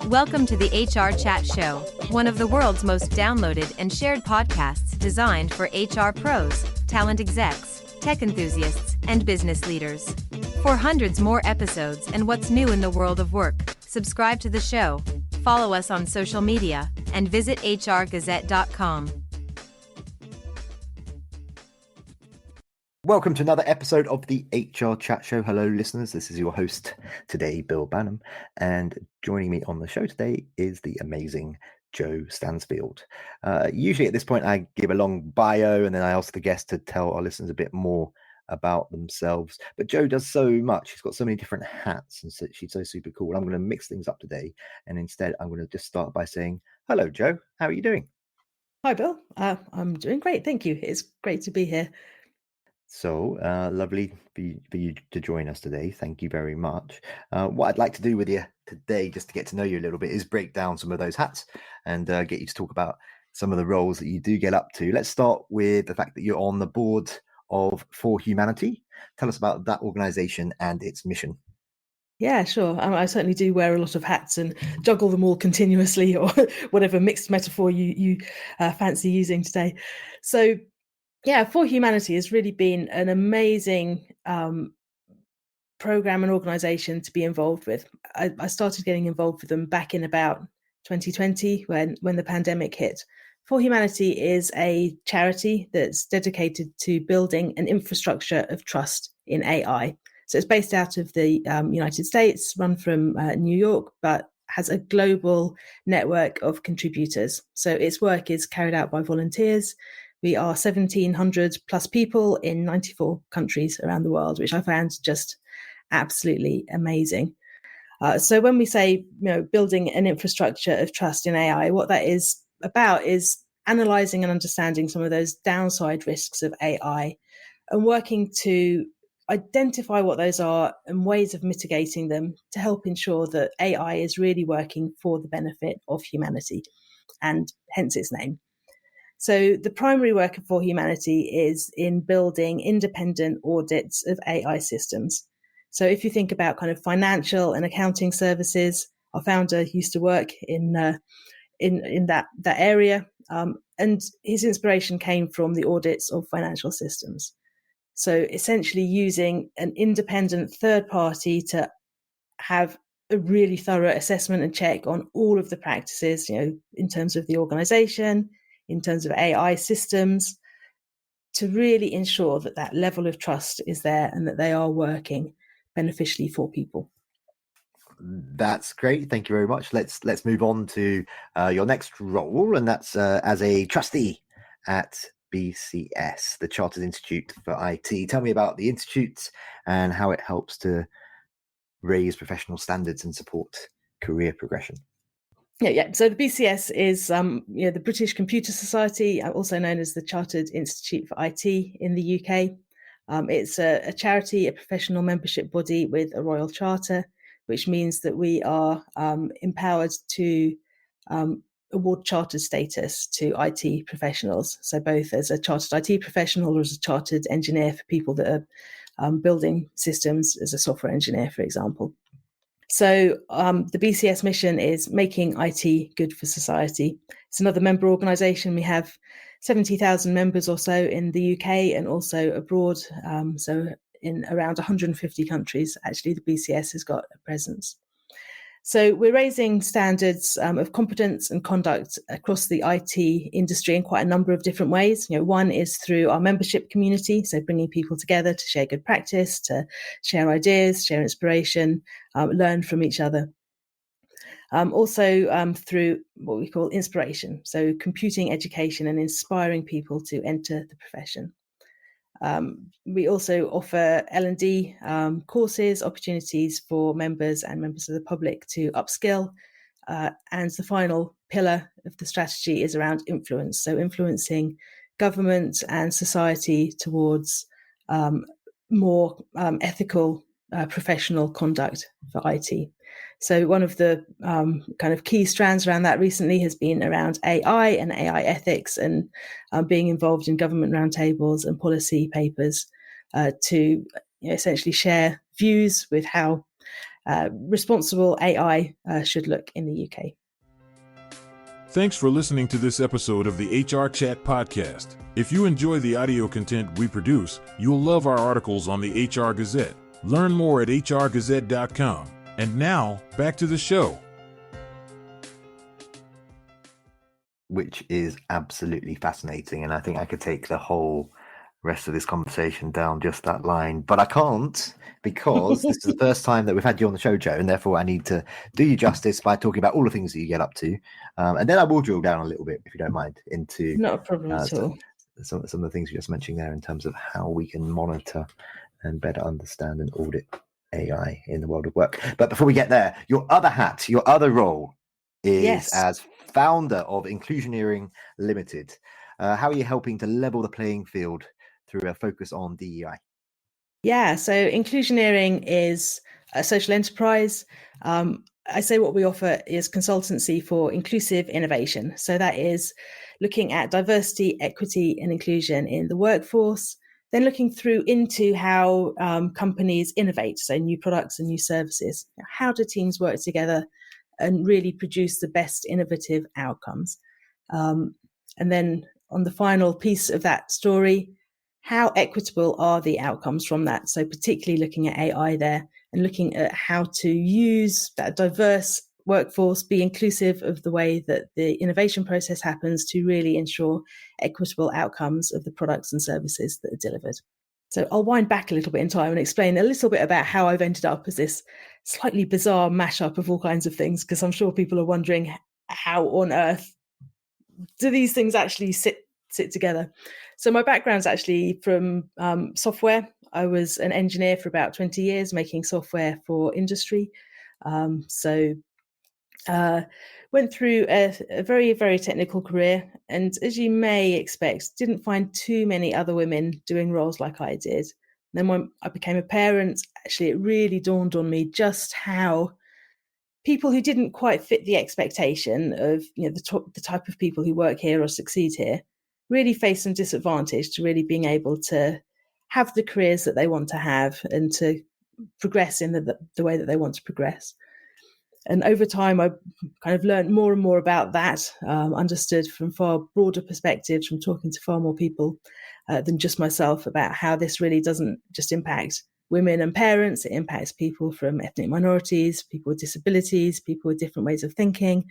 Welcome to the HR Chat Show, one of the world's most downloaded and shared podcasts designed for HR pros, talent execs, tech enthusiasts, and business leaders. For hundreds more episodes and what's new in the world of work, subscribe to the show, follow us on social media, and visit hrgazette.com. Welcome to another episode of the HR Chat Show. Hello, listeners. This is your host today, Bill Banham. And joining me on the show today is the amazing Jo Stansfield. Usually at this point, I give a long bio and then I ask the guest to tell our listeners a bit more about themselves. But Jo does so much. She's got so many different hats and so she's so super cool. I'm going to mix things up today. And instead, I'm going to just start by saying, hello, Jo. How are you doing? Hi, Bill. I'm doing great. Thank you. It's great to be here. So lovely for you to join us today. Thank you very much. What I'd like to do with you today, just to get to know you a little bit, is break down some of those hats and get you to talk about some of the roles that you do get up to. Let's start with the fact that you're on the board of ForHumanity. Tell us about that organization and its mission. Yeah, sure. I certainly do wear a lot of hats and juggle them all continuously, or whatever mixed metaphor you fancy using today. So, yeah, ForHumanity has really been an amazing program and organization to be involved with. I started getting involved with them back in about 2020 when the pandemic hit. ForHumanity is a charity that's dedicated to building an infrastructure of trust in AI. So it's based out of the United States, run from New York, but has a global network of contributors. So its work is carried out by volunteers. We are 1,700 plus people in 94 countries around the world, which I found just absolutely amazing. So when we say, building an infrastructure of trust in AI, what that is about is analysing and understanding some of those downside risks of AI and working to identify what those are and ways of mitigating them to help ensure that AI is really working for the benefit of humanity, and hence its name. So the primary work of ForHumanity is in building independent audits of AI systems. So if you think about kind of financial and accounting services, our founder used to work in that area, and his inspiration came from the audits of financial systems. So essentially using an independent third party to have a really thorough assessment and check on all of the practices, in terms of the organization, in terms of AI systems, to really ensure that that level of trust is there and that they are working beneficially for people. That's great. Thank you very much. Let's move on to your next role, and that's as a trustee at BCS, the Chartered Institute for IT. Tell me about the institute and how it helps to raise professional standards and support career progression. Yeah. So the BCS is, the British Computer Society, also known as the Chartered Institute for IT in the UK. It's a charity, a professional membership body with a royal charter, which means that we are empowered to award chartered status to IT professionals. So both as a chartered IT professional or as a chartered engineer for people that are building systems as a software engineer, for example. So the BCS mission is making IT good for society. It's another member organisation. We have 70,000 members or so in the UK and also abroad. So in around 150 countries, actually, the BCS has got a presence. So we're raising standards of competence and conduct across the IT industry in quite a number of different ways. One is through our membership community, so bringing people together to share good practice, to share ideas, share inspiration, learn from each other. Also through what we call inspiration, so computing education and inspiring people to enter the profession. We also offer L&D courses, opportunities for members and members of the public to upskill. And the final pillar of the strategy is around influence. So influencing government and society towards more ethical professional conduct for IT. So one of the kind of key strands around that recently has been around AI and AI ethics, and being involved in government roundtables and policy papers to essentially share views with how responsible AI should look in the UK. Thanks for listening to this episode of the HR Chat Podcast. If you enjoy the audio content we produce, you'll love our articles on the HR Gazette. Learn more at hrgazette.com. And now, back to the show. Which is absolutely fascinating. And I think I could take the whole rest of this conversation down just that line, but I can't, because this is the first time that we've had you on the show, Joe, and therefore I need to do you justice by talking about all the things that you get up to, and then I will drill down a little bit, if you don't mind, into not a problem at all. Some of the things you're just mentioning there in terms of how we can monitor and better understand and audit AI in the world of work. But before we get there, your other hat, your other role is as founder of Inclusioneering Limited. How are you helping to level the playing field through a focus on DEI? Yeah, so Inclusioneering is a social enterprise. I say what we offer is consultancy for inclusive innovation. So that is looking at diversity, equity, and inclusion in the workforce, then looking through into how companies innovate, so new products and new services. How do teams work together and really produce the best innovative outcomes? And then on the final piece of that story, how equitable are the outcomes from that? So particularly looking at AI there and looking at how to use that diverse workforce, be inclusive of the way that the innovation process happens to really ensure equitable outcomes of the products and services that are delivered. So I'll wind back a little bit in time and explain a little bit about how I've ended up as this slightly bizarre mashup of all kinds of things, because I'm sure people are wondering, how on earth do these things actually sit together? So my background's actually from software. I was an engineer for about 20 years, making software for industry. Went through a very, very technical career. And as you may expect, didn't find too many other women doing roles like I did. And then when I became a parent, actually, it really dawned on me just how people who didn't quite fit the expectation of the type of people who work here or succeed here really face some disadvantage to really being able to have the careers that they want to have and to progress in the way that they want to progress. And over time, I kind of learned more and more about that, understood from far broader perspectives, from talking to far more people than just myself, about how this really doesn't just impact women and parents. It impacts people from ethnic minorities, people with disabilities, people with different ways of thinking.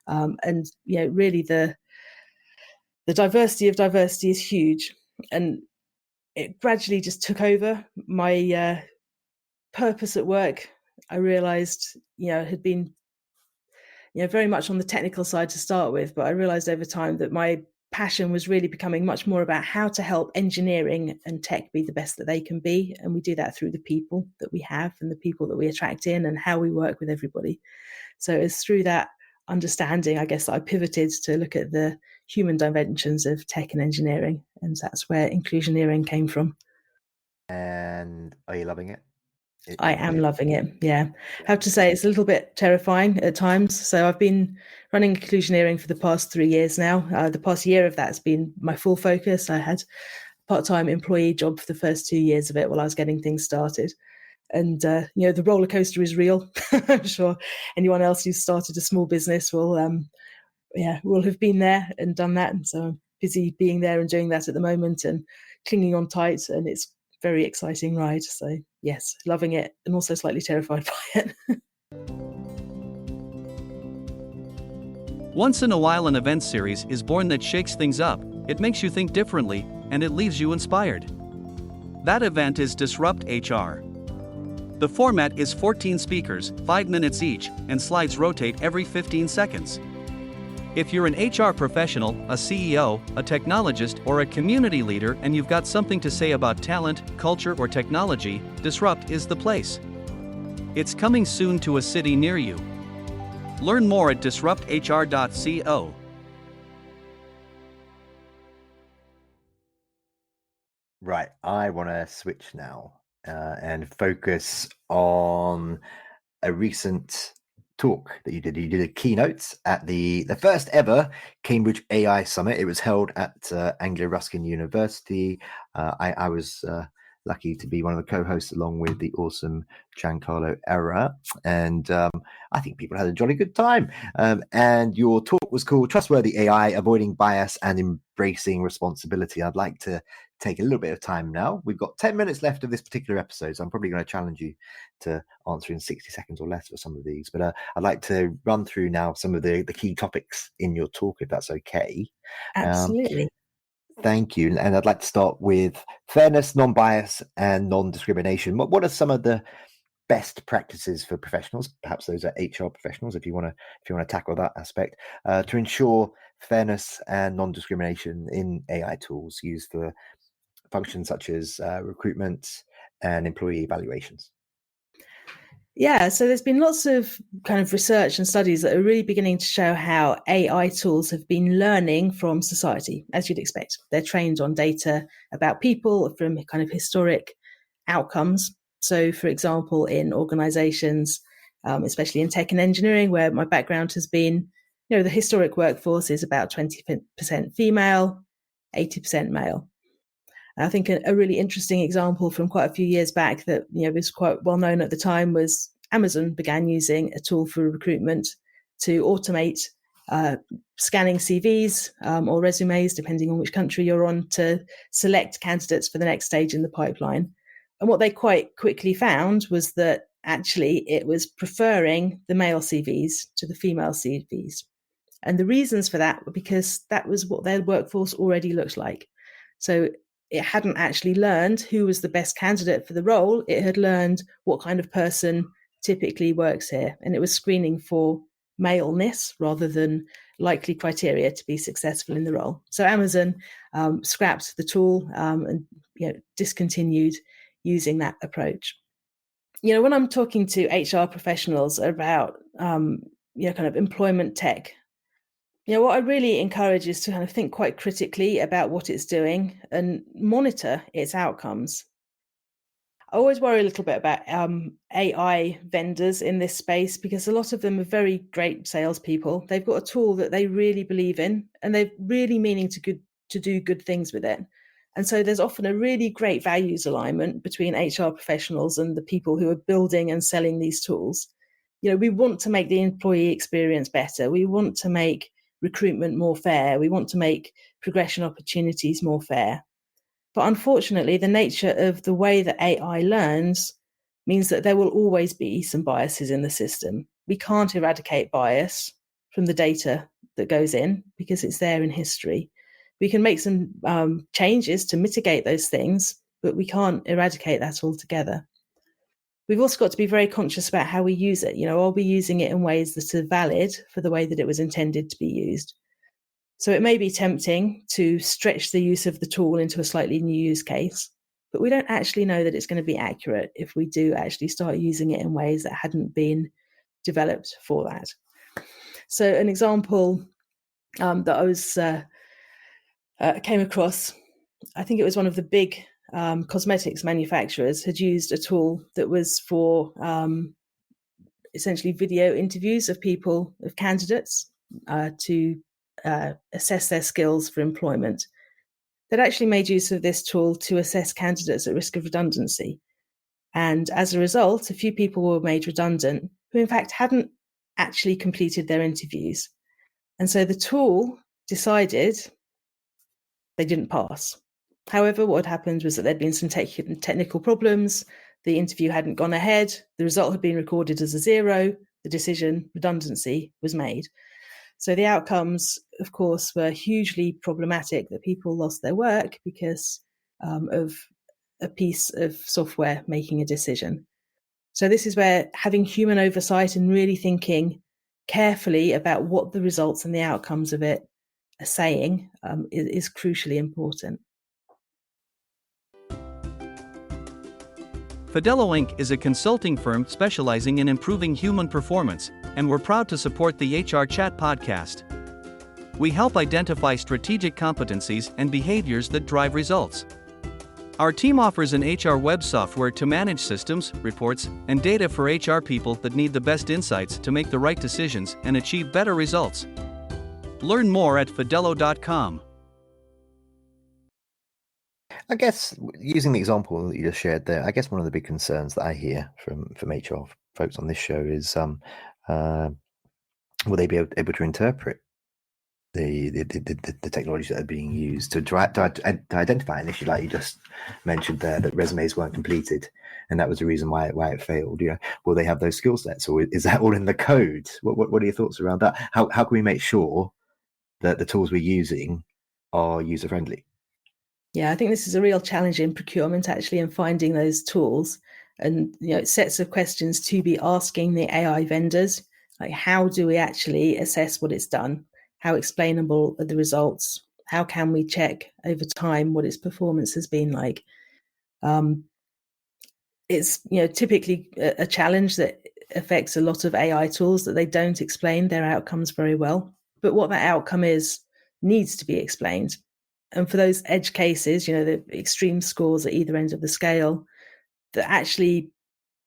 And really the diversity of diversity is huge. And it gradually just took over my purpose at work. I realized, had been, very much on the technical side to start with, but I realized over time that my passion was really becoming much more about how to help engineering and tech be the best that they can be. And we do that through the people that we have and the people that we attract in and how we work with everybody. So it's through that understanding, I guess, that I pivoted to look at the human dimensions of tech and engineering. And that's where Inclusioneering came from. And are you loving it? I am loving it. Yeah. I have to say it's a little bit terrifying at times. So I've been running Inclusioneering for the past 3 years now. The past year of that's been my full focus. I had a part-time employee job for the first 2 years of it while I was getting things started. And, the roller coaster is real. I'm sure anyone else who's started a small business will have been there and done that. And so I'm busy being there and doing that at the moment and clinging on tight. And it's very exciting ride. So yes, loving it and also slightly terrified by it. Once in a while, an event series is born that shakes things up, it makes you think differently, and it leaves you inspired. That event is Disrupt HR. The format is 14 speakers, 5 minutes each, and slides rotate every 15 seconds. If you're an HR professional, a CEO, a technologist, or a community leader and you've got something to say about talent, culture, or technology, Disrupt is the place. It's coming soon to a city near you. Learn more at disrupthr.co. Right, I want to switch now and focus on a recent talk that you did. You did a keynote at the first ever Cambridge AI Summit. It was held at Anglia Ruskin University. I was lucky to be one of the co-hosts along with the awesome Giancarlo Erra. And I think people had a jolly good time. And your talk was called Trustworthy AI, Avoiding Bias and Embracing Responsibility. I'd like to take a little bit of time now. We've got 10 minutes left of this particular episode, so I'm probably going to challenge you to answer in 60 seconds or less for some of these. But I'd like to run through now some of the key topics in your talk, if that's okay. Absolutely. Thank you. And I'd like to start with fairness, non-bias, and non-discrimination. What are some of the best practices for professionals? Perhaps those are HR professionals, if you want to tackle that aspect, to ensure fairness and non-discrimination in AI tools used for functions such as recruitment and employee evaluations. Yeah, so there's been lots of kind of research and studies that are really beginning to show how AI tools have been learning from society, as you'd expect. They're trained on data about people from kind of historic outcomes. So, for example, in organizations, especially in tech and engineering, where my background has been, the historic workforce is about 20% female, 80% male. I think a really interesting example from quite a few years back that was quite well known at the time was Amazon began using a tool for recruitment to automate scanning CVs or resumes, depending on which country you're on, to select candidates for the next stage in the pipeline. And what they quite quickly found was that actually it was preferring the male CVs to the female CVs. And the reasons for that were because that was what their workforce already looked like. So it hadn't actually learned who was the best candidate for the role. It had learned what kind of person typically works here. And it was screening for maleness rather than likely criteria to be successful in the role. So Amazon scrapped the tool and discontinued using that approach. When I'm talking to HR professionals about kind of employment tech, what I really encourage is to kind of think quite critically about what it's doing and monitor its outcomes. I always worry a little bit about AI vendors in this space because a lot of them are very great salespeople. They've got a tool that they really believe in and they're really meaning to do good things with it. And so there's often a really great values alignment between HR professionals and the people who are building and selling these tools. We want to make the employee experience better. We want to make recruitment more fair. We want to make progression opportunities more fair. But unfortunately, the nature of the way that AI learns means that there will always be some biases in the system. We can't eradicate bias from the data that goes in because it's there in history. We can make some changes to mitigate those things, but we can't eradicate that altogether. We've also got to be very conscious about how we use it. Are we using it in ways that are valid for the way that it was intended to be used? So it may be tempting to stretch the use of the tool into a slightly new use case, but we don't actually know that it's going to be accurate if we do actually start using it in ways that hadn't been developed for that. So an example that I was came across, I think it was one of the big cosmetics manufacturers had used a tool that was for essentially video interviews of candidates to assess their skills for employment. They'd actually made use of this tool to assess candidates at risk of redundancy. And as a result, a few people were made redundant who in fact hadn't actually completed their interviews. And so the tool decided they didn't pass. However, what had happened was that there'd been some technical problems. The interview hadn't gone ahead. The result had been recorded as a 0. The decision, redundancy, was made. So the outcomes, of course, were hugely problematic, that people lost their work because of a piece of software making a decision. So this is where having human oversight and really thinking carefully about what the results and the outcomes of it are saying is crucially important. Fidello Inc. is a consulting firm specializing in improving human performance, and we're proud to support the HR Chat podcast. We help identify strategic competencies and behaviors that drive results. Our team offers an HR web software to manage systems, reports, and data for HR people that need the best insights to make the right decisions and achieve better results. Learn more at fidello.com. I guess using the example that you just shared there, I guess one of the big concerns that I hear from HR folks on this show is, will they be able to interpret the technologies that are being used to identify an issue, like you just mentioned there, that resumes weren't completed, and that was the reason why it failed. Will they have those skill sets, or is that all in the code? What are your thoughts around that? How can we make sure that the tools we're using are user friendly? Yeah, I think this is a real challenge in procurement, actually, in finding those tools and sets of questions to be asking the AI vendors. Like, how do we actually assess what it's done? How explainable are the results? How can we check over time what its performance has been like? It's typically a challenge that affects a lot of AI tools, that they don't explain their outcomes very well. But what that outcome is needs to be explained. And for those edge cases, the extreme scores at either end of the scale that actually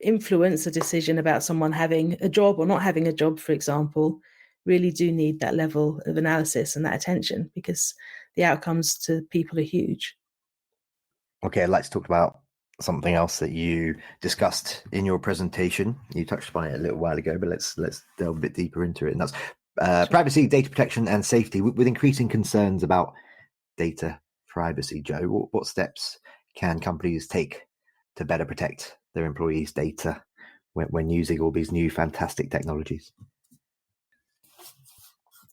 influence a decision about someone having a job or not having a job, for example, really do need that level of analysis and that attention, because the outcomes to people are huge. Okay, I'd like to talk about something else that you discussed in your presentation. You touched upon it a little while ago, but let's delve a bit deeper into it. And that's privacy, data protection, and safety. With increasing concerns about data privacy, Joe, what steps can companies take to better protect their employees' data when using all these new fantastic technologies?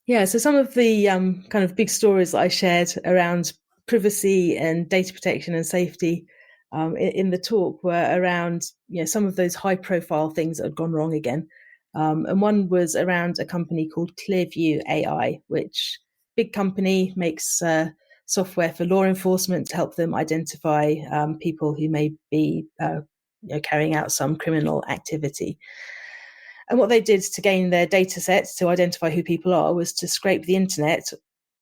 Yeah, so some of the kind of big stories that I shared around privacy and data protection and safety in the talk were around some of those high-profile things that had gone wrong again. And one was around a company called Clearview AI, which big company makes software for law enforcement to help them identify people who may be carrying out some criminal activity. And what they did to gain their data sets to identify who people are was to scrape the internet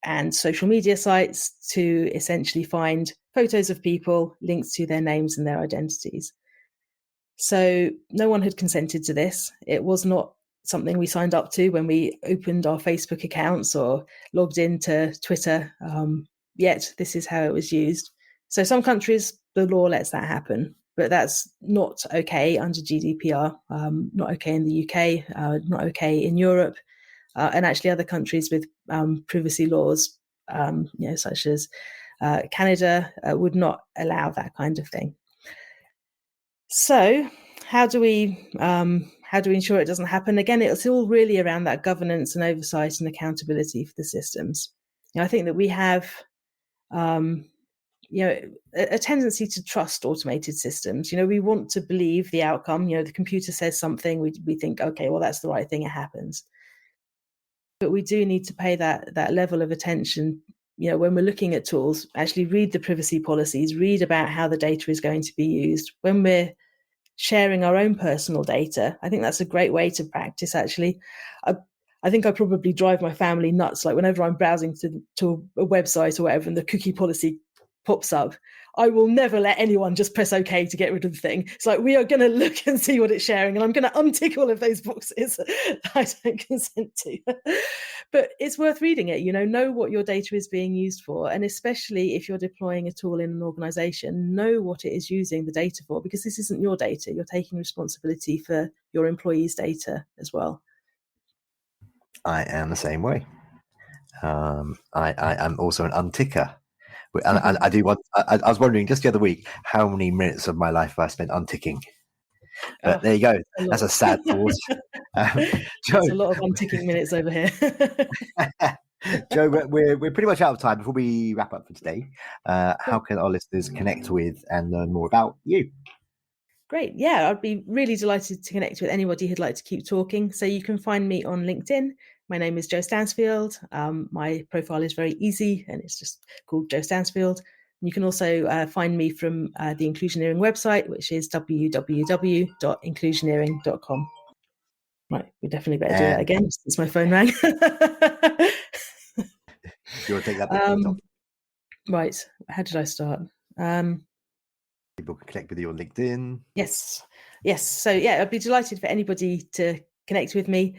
and social media sites to essentially find photos of people, links to their names and their identities. So no one had consented to this. It was not something we signed up to when we opened our Facebook accounts or logged into Twitter, yet this is how it was used. So some countries, the law lets that happen, but that's not okay under GDPR, not okay in the UK, not okay in Europe, and actually other countries with privacy laws, such as Canada, would not allow that kind of thing. So how do we ensure it doesn't happen? Again, it's all really around that governance and oversight and accountability for the systems. I think that we have a tendency to trust automated systems. We want to believe the outcome. The computer says something, we think, okay, well, that's the right thing, it happens. But we do need to pay that level of attention. When we're looking at tools, actually read the privacy policies, read about how the data is going to be used. When we're sharing our own personal data, I think that's a great way to practice, actually. I think I probably drive my family nuts. Like whenever I'm browsing to a website or whatever and the cookie policy pops up, I will never let anyone just press OK to get rid of the thing. It's like, we are going to look and see what it's sharing, and I'm going to untick all of those boxes that I don't consent to. But it's worth reading it, know what your data is being used for. And especially if you're deploying a tool in an organization, know what it is using the data for, because this isn't your data. You're taking responsibility for your employees' data as well. I am the same way. I am also an unticker. And I do want. I was wondering just the other week how many minutes of my life I spent unticking. But there you go. That's a sad thought. Joe, there's a lot of unticking minutes over here. Joe, we're pretty much out of time. Before we wrap up for today, how can our listeners connect with and learn more about you? Great. Yeah, I'd be really delighted to connect with anybody who'd like to keep talking. So you can find me on LinkedIn. My name is Joe Stansfield. My profile is very easy, and it's just called Joe Stansfield. You can also find me from the Inclusioneering website, which is www.inclusioneering.com. Right, we definitely better do that again since my phone rang. You want to take that bit from the top? Right, how did I start? People can connect with you on LinkedIn. Yes. So yeah, I'd be delighted for anybody to connect with me.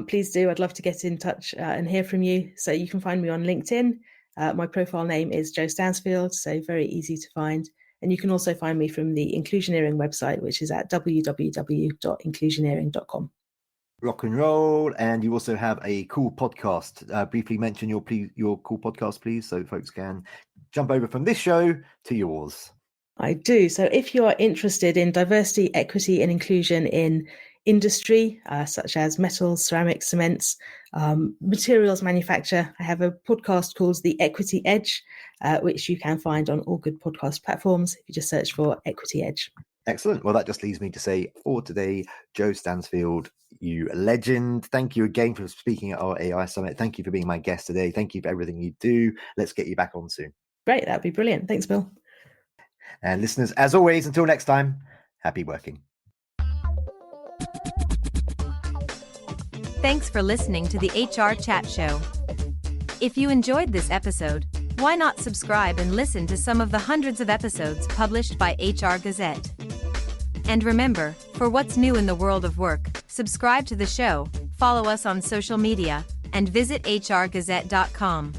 Please do. I'd love to get in touch and hear from you. So you can find me on LinkedIn. My profile name is Jo Stansfield, so very easy to find. And you can also find me from the Inclusioneering website, which is at www.inclusioneering.com. Rock and roll. And you also have a cool podcast. Briefly mention your cool podcast, please, so folks can jump over from this show to yours. I do. So if you are interested in diversity, equity, and inclusion in industry, such as metals, ceramics, cements, materials manufacture, I have a podcast called The Equity Edge, which you can find on all good podcast platforms if you just search for Equity Edge. Excellent. Well, that just leaves me to say for today, Jo Stansfield, you legend. Thank you again for speaking at our AI Summit. Thank you for being my guest today. Thank you for everything you do. Let's get you back on soon. Great. That'd be brilliant. Thanks, Bill. And listeners, as always, until next time, happy working. Thanks for listening to the HR Chat Show. If you enjoyed this episode, why not subscribe and listen to some of the hundreds of episodes published by HR Gazette? And remember, for what's new in the world of work, subscribe to the show, follow us on social media, and visit hrgazette.com.